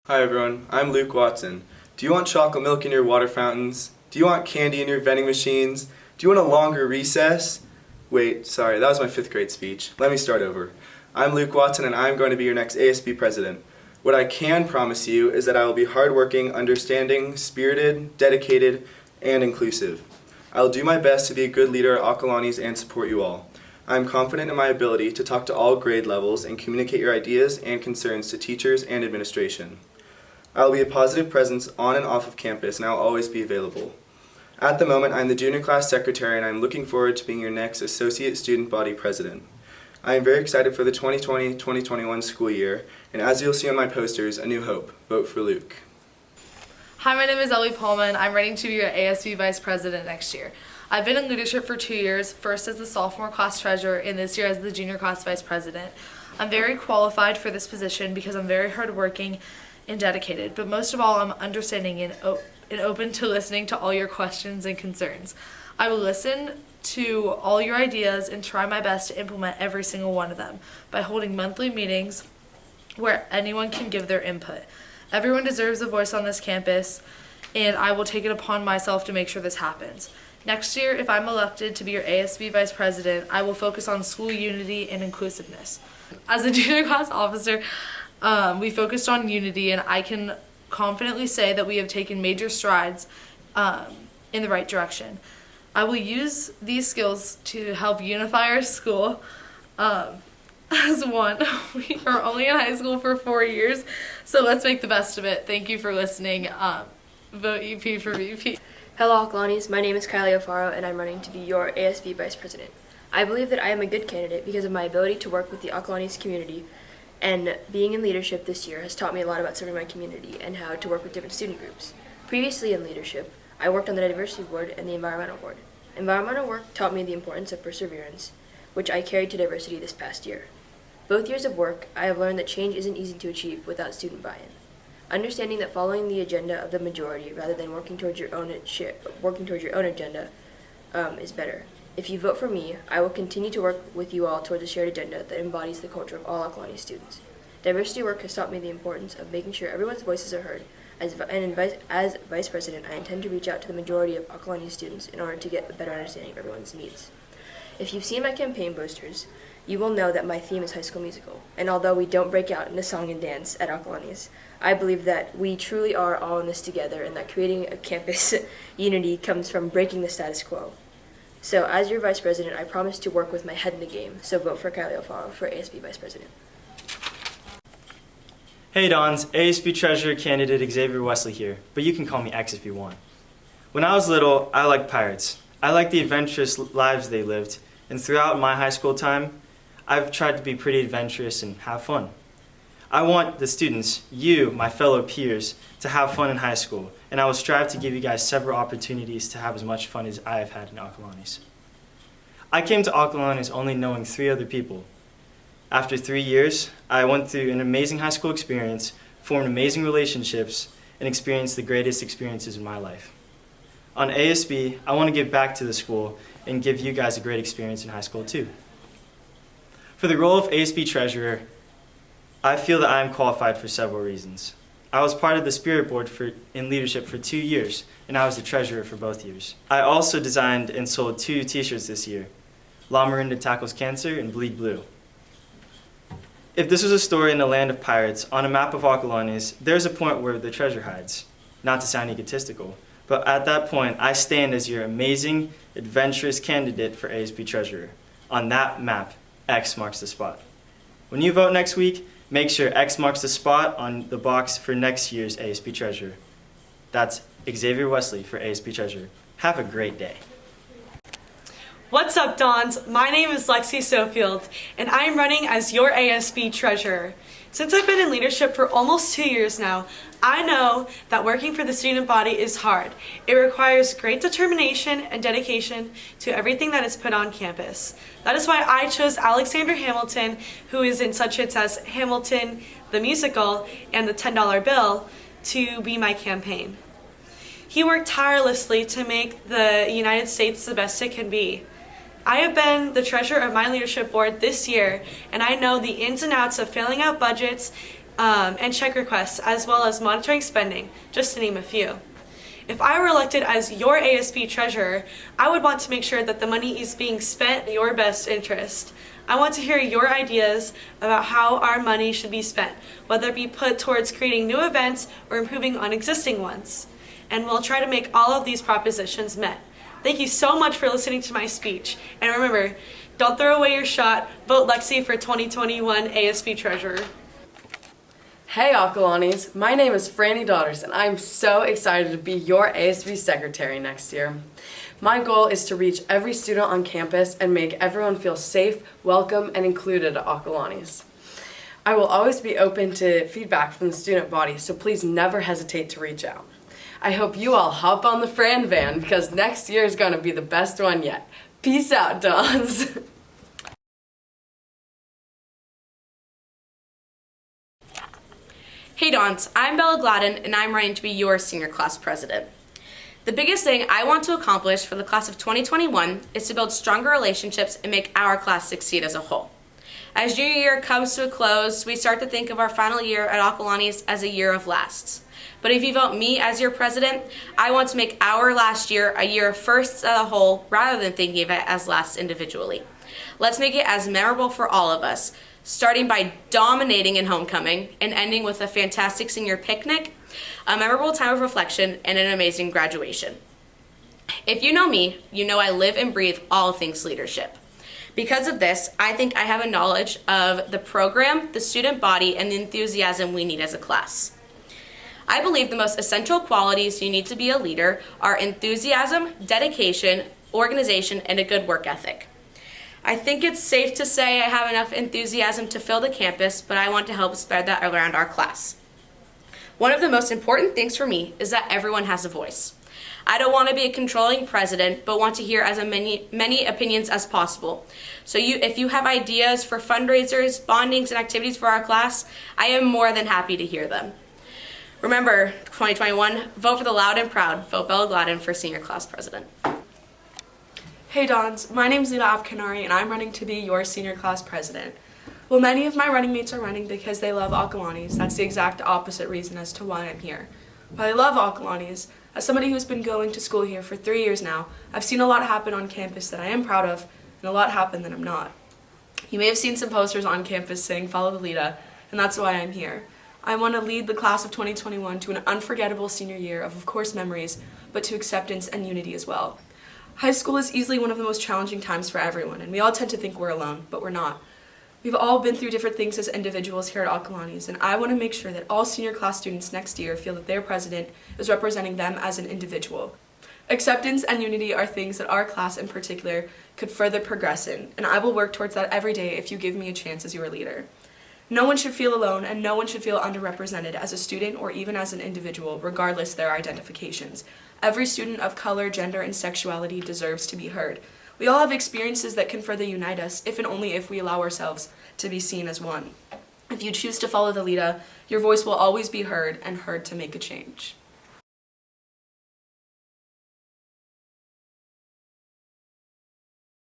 Hi everyone, I'm Luke Watson. Do you want chocolate milk in your water fountains? Do you want candy in your vending machines? Do you want a longer recess? Wait, sorry, that was my 5th grade speech. Let me start over. I'm Luke Watson and I'm going to be your next ASB president. What I can promise you is that I will be hardworking, understanding, spirited, dedicated, and inclusive. I will do my best to be a good leader at Acalanes and support you all. I am confident in my ability to talk to all grade levels and communicate your ideas and concerns to teachers and administration. I will be a positive presence on and off of campus, and I will always be available. At the moment, I am the junior class secretary, and I am looking forward to being your next associate student body president. I am very excited for the 2020-2021 school year, and as you'll see on my posters, A New Hope. Vote for Luke. Hi, my name is Ellie Pullman. I'm running to be your ASB vice president next year. I've been in leadership for 2 years, first as the sophomore class treasurer and this year as the junior class vice president. I'm very qualified for this position because I'm very hardworking and dedicated, but most of all, I'm understanding and open to listening to all your questions and concerns. I will listen to all your ideas and try my best to implement every single one of them by holding monthly meetings where anyone can give their input. Everyone deserves a voice on this campus, and I will take it upon myself to make sure this happens. Next year, if I'm elected to be your ASB vice president, I will focus on school unity and inclusiveness. As a junior class officer, we focused on unity, and I can confidently say that we have taken major strides in the right direction. I will use these skills to help unify our school as one. We are only in high school for 4 years, so let's make the best of it. Thank you for listening. Vote EP for VP. Hello Acalanes, my name is Kylie Alfaro and I'm running to be your ASB Vice President. I believe that I am a good candidate because of my ability to work with the Acalanes community, and being in leadership this year has taught me a lot about serving my community and how to work with different student groups. Previously in leadership, I worked on the Diversity Board and the Environmental Board. Environmental work taught me the importance of perseverance, which I carried to diversity this past year. Both years of work, I have learned that change isn't easy to achieve without student buy-in. Understanding that following the agenda of the majority rather than working towards your own agenda is better. If you vote for me, I will continue to work with you all towards a shared agenda that embodies the culture of all Acalanes students. Diversity work has taught me the importance of making sure everyone's voices are heard. As Vice President, I intend to reach out to the majority of Acalanes students in order to get a better understanding of everyone's needs. If you've seen my campaign posters, you will know that my theme is High School Musical, and although we don't break out into song and dance at Acalanes, I believe that we truly are all in this together and that creating a campus unity comes from breaking the status quo. So as your Vice President, I promise to work with my head in the game, so vote for Kylie Alfaro for ASB Vice President. Hey Dons, ASB Treasurer candidate Xavier Wesley here, but you can call me X if you want. When I was little, I liked pirates. I liked the adventurous lives they lived, and throughout my high school time, I've tried to be pretty adventurous and have fun. I want the students, you, my fellow peers, to have fun in high school, and I will strive to give you guys several opportunities to have as much fun as I have had in Acalanes. I came to Acalanes only knowing 3 other people. After 3 years, I went through an amazing high school experience, formed amazing relationships, and experienced the greatest experiences in my life. On ASB, I want to give back to the school and give you guys a great experience in high school too. For the role of ASB Treasurer, I feel that I am qualified for several reasons. I was part of the Spirit Board in leadership for 2 years, and I was the treasurer for both years. I also designed and sold 2 t-shirts this year, La Marinda Tackles Cancer and Bleed Blue. If this was a story in the land of pirates, on a map of Acalanes, there's a point where the treasure hides. Not to sound egotistical, but at that point, I stand as your amazing, adventurous candidate for ASB Treasurer. On that map, X marks the spot. When you vote next week, make sure X marks the spot on the box for next year's ASB Treasurer. That's Xavier Wesley for ASB Treasurer. Have a great day. What's up, Dons? My name is Lexi Sofield, and I'm running as your ASB Treasurer. Since I've been in leadership for almost 2 years now, I know that working for the student body is hard. It requires great determination and dedication to everything that is put on campus. That is why I chose Alexander Hamilton, who is in such hits as Hamilton the Musical and the $10 Bill, to be my campaign. He worked tirelessly to make the United States the best it can be. I have been the treasurer of my leadership board this year, and I know the ins and outs of filling out budgets and check requests, as well as monitoring spending, just to name a few. If I were elected as your ASB treasurer, I would want to make sure that the money is being spent in your best interest. I want to hear your ideas about how our money should be spent, whether it be put towards creating new events or improving on existing ones. And we'll try to make all of these propositions met. Thank you so much for listening to my speech. And remember, don't throw away your shot. Vote Lexi for 2021 ASB treasurer. Hey Ocalanis, my name is Franny Daughters and I'm so excited to be your ASB secretary next year. My goal is to reach every student on campus and make everyone feel safe, welcome, and included at Ocalanis. I will always be open to feedback from the student body, so please never hesitate to reach out. I hope you all hop on the Fran van because next year is going to be the best one yet. Peace out, Dons. Hey Dons, I'm Bella Gladden and I'm running to be your senior class president. The biggest thing I want to accomplish for the class of 2021 is to build stronger relationships and make our class succeed as a whole. As junior year comes to a close, we start to think of our final year at Ocalanis as a year of lasts. But if you vote me as your president, I want to make our last year a year of firsts as a whole rather than thinking of it as lasts individually. Let's make it as memorable for all of us, starting by dominating in homecoming and ending with a fantastic senior picnic, a memorable time of reflection, and an amazing graduation. If you know me, you know I live and breathe all things leadership. Because of this, I think I have a knowledge of the program, the student body, and the enthusiasm we need as a class. I believe the most essential qualities you need to be a leader are enthusiasm, dedication, organization, and a good work ethic. I think it's safe to say I have enough enthusiasm to fill the campus, but I want to help spread that around our class. One of the most important things for me is that everyone has a voice. I don't want to be a controlling president, but want to hear as many opinions as possible. So if you have ideas for fundraisers, bondings, and activities for our class, I am more than happy to hear them. Remember, 2021, vote for the loud and proud. Vote Bella Gladden for senior class president. Hey Dons, my name is Lila Afkanari and I'm running to be your senior class president. Well, many of my running mates are running because they love Ocalanis. That's the exact opposite reason as to why I'm here. While I love Ocalanis, as somebody who's been going to school here for 3 years now, I've seen a lot happen on campus that I am proud of and a lot happen that I'm not. You may have seen some posters on campus saying follow the Lita, and that's why I'm here. I want to lead the class of 2021 to an unforgettable senior year of course, memories, but to acceptance and unity as well. High school is easily one of the most challenging times for everyone, and we all tend to think we're alone, but we're not. We've all been through different things as individuals here at Ocalanis, and I want to make sure that all senior class students next year feel that their president is representing them as an individual. Acceptance and unity are things that our class in particular could further progress in, and I will work towards that every day if you give me a chance as your leader. No one should feel alone, and no one should feel underrepresented as a student or even as an individual, regardless their identifications. Every student of color, gender, and sexuality deserves to be heard. We all have experiences that can further unite us, if and only if we allow ourselves to be seen as one. If you choose to follow the Lita, your voice will always be heard and heard to make a change.